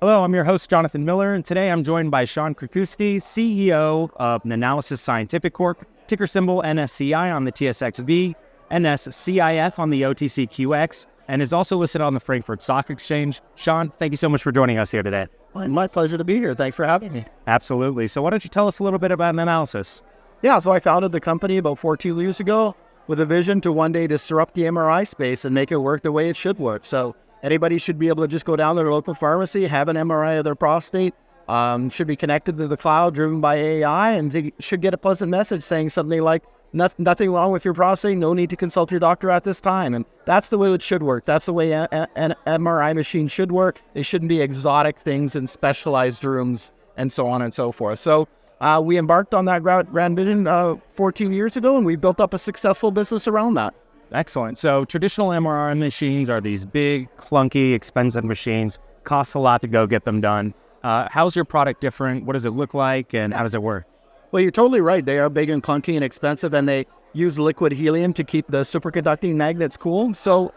Hello, I'm your host, Jonathan Miller, and today I'm joined by Sean Krakiwsky, CEO of Nanalysis Scientific Corp, ticker symbol NSCI on the TSXV, NSCIF on the OTCQX, and is also listed on the Frankfurt Stock Exchange. Sean, thank you so much for joining us here today. My pleasure to be here. Thanks for having me. Absolutely. So why don't you tell us a little bit about Nanalysis? Yeah, so I founded the company about 14 years ago with a vision to one day disrupt the MRI space and make it work the way it should work. So anybody should be able to just go down to their local pharmacy, have an MRI of their prostate, should be connected to the cloud driven by AI, and they should get a pleasant message saying something like, nothing wrong with your prostate, no need to consult your doctor at this time. And that's the way it should work. That's the way an MRI machine should work. They shouldn't be exotic things in specialized rooms and so on and so forth. So we embarked on that grand vision 14 years ago, and we built up a successful business around that. Excellent. So traditional MRI machines are these big, clunky, expensive machines. Costs a lot to go get them done. How's your product different? What does it look like, and how does it work? Well, you're totally right. They are big and clunky and expensive, and they use liquid helium to keep the superconducting magnets cool. So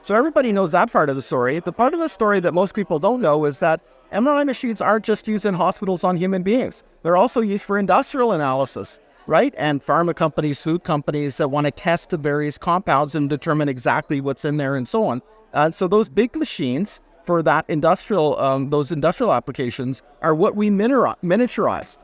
everybody knows that part of the story. The part of the story that most people don't know is that MRI machines aren't just used in hospitals on human beings. They're also used for industrial analysis, right? And pharma companies, food companies that want to test the various compounds and determine exactly what's in there and so on. So those big machines for that those industrial applications are what we miniaturized.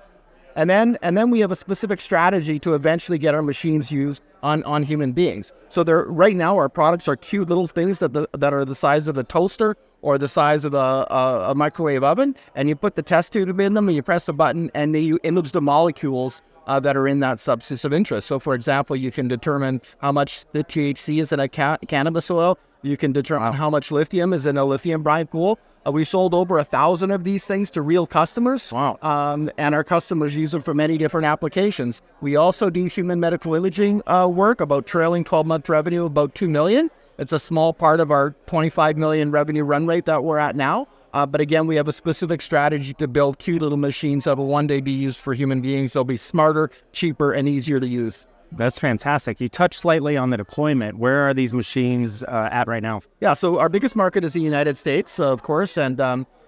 And then we have a specific strategy to eventually get our machines used on human beings. So right now our products are cute little things that are the size of a toaster or the size of a microwave oven, and you put the test tube in them and you press a button and then you image the molecules that are in that substance of interest. So for example, you can determine how much the THC is in a cannabis oil. You can determine how much lithium is in a lithium brine pool. We sold over 1,000 of these things to real customers. Wow. And our customers use them for many different applications. We also do human medical imaging work, about trailing 12-month revenue, about $2 million. It's a small part of our $25 million revenue run rate that we're at now. But again, we have a specific strategy to build cute little machines that will one day be used for human beings. They'll be smarter, cheaper, and easier to use. That's fantastic. You touched slightly on the deployment. Where are these machines at right now? Yeah, so our biggest market is the United States, of course, and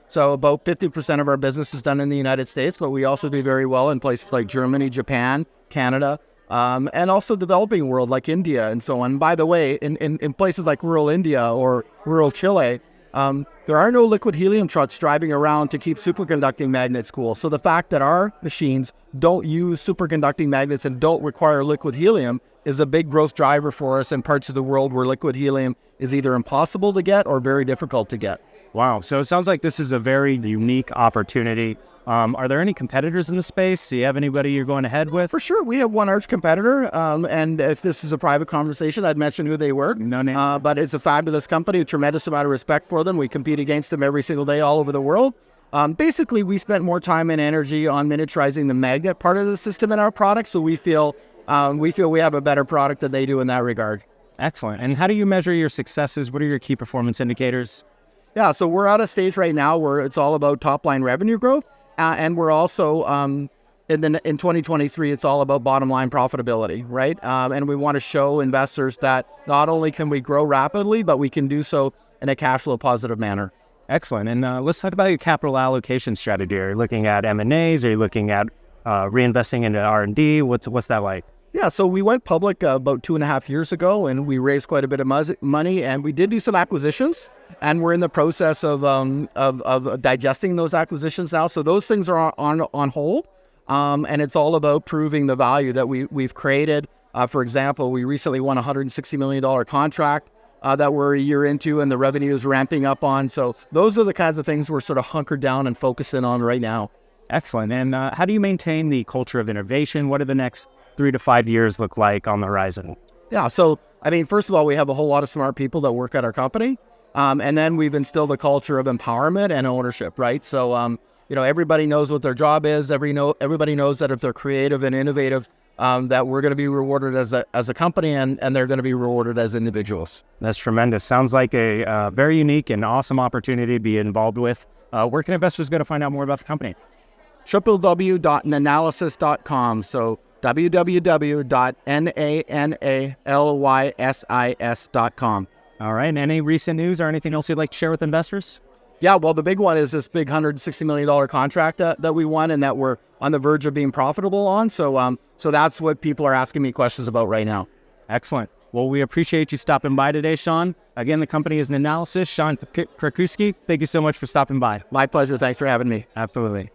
so about 50% of our business is done in the United States, but we also do very well in places like Germany, Japan, Canada, and also developing world like India and so on. By the way, in places like rural India or rural Chile, there are no liquid helium trucks driving around to keep superconducting magnets cool. So the fact that our machines don't use superconducting magnets and don't require liquid helium is a big growth driver for us in parts of the world where liquid helium is either impossible to get or very difficult to get. Wow. So it sounds like this is a very unique opportunity. Are there any competitors in the space? Do you have anybody you're going ahead with? For sure. We have one arch competitor. And if this is a private conversation, I'd mention who they were. No name. But it's a fabulous company, a tremendous amount of respect for them. We compete against them every single day all over the world. Basically, we spent more time and energy on miniaturizing the magnet part of the system in our product. So we feel we have a better product than they do in that regard. Excellent. And how do you measure your successes? What are your key performance indicators? Yeah, so we're at a stage right now where it's all about top-line revenue growth. And we're also, in 2023, it's all about bottom-line profitability, right? And we want to show investors that not only can we grow rapidly, but we can do so in a cash flow positive manner. Excellent. And let's talk about your capital allocation strategy. Are you looking at M&As? Are you looking at reinvesting into R&D? What's that like? Yeah, so we went public about 2.5 years ago, and we raised quite a bit of money, and we did do some acquisitions, and we're in the process of digesting those acquisitions now. So those things are on hold, and it's all about proving the value that we've created. For example, we recently won a $160 million contract that we're a year into, and the revenue is ramping up on. So those are the kinds of things we're sort of hunkered down and focusing on right now. Excellent. And how do you maintain the culture of innovation? What are the next 3 to 5 years look like on the horizon? Yeah, so, I mean, first of all, we have a whole lot of smart people that work at our company. And then we've instilled a culture of empowerment and ownership, right? So, everybody knows what their job is. Everybody knows that if they're creative and innovative, that we're going to be rewarded as a company and they're going to be rewarded as individuals. That's tremendous. Sounds like a very unique and awesome opportunity to be involved with. Where can investors go to find out more about the company? www.nanalysis.com. So www.nanalysis.com. All right. And any recent news or anything else you'd like to share with investors? Yeah, well, the big one is this big $160 million contract that we won and that we're on the verge of being profitable on. So that's what people are asking me questions about right now. Excellent. Well, we appreciate you stopping by today, Sean. Again, the company is Nanalysis. Sean Krakiwsky, thank you so much for stopping by. My pleasure. Thanks for having me. Absolutely.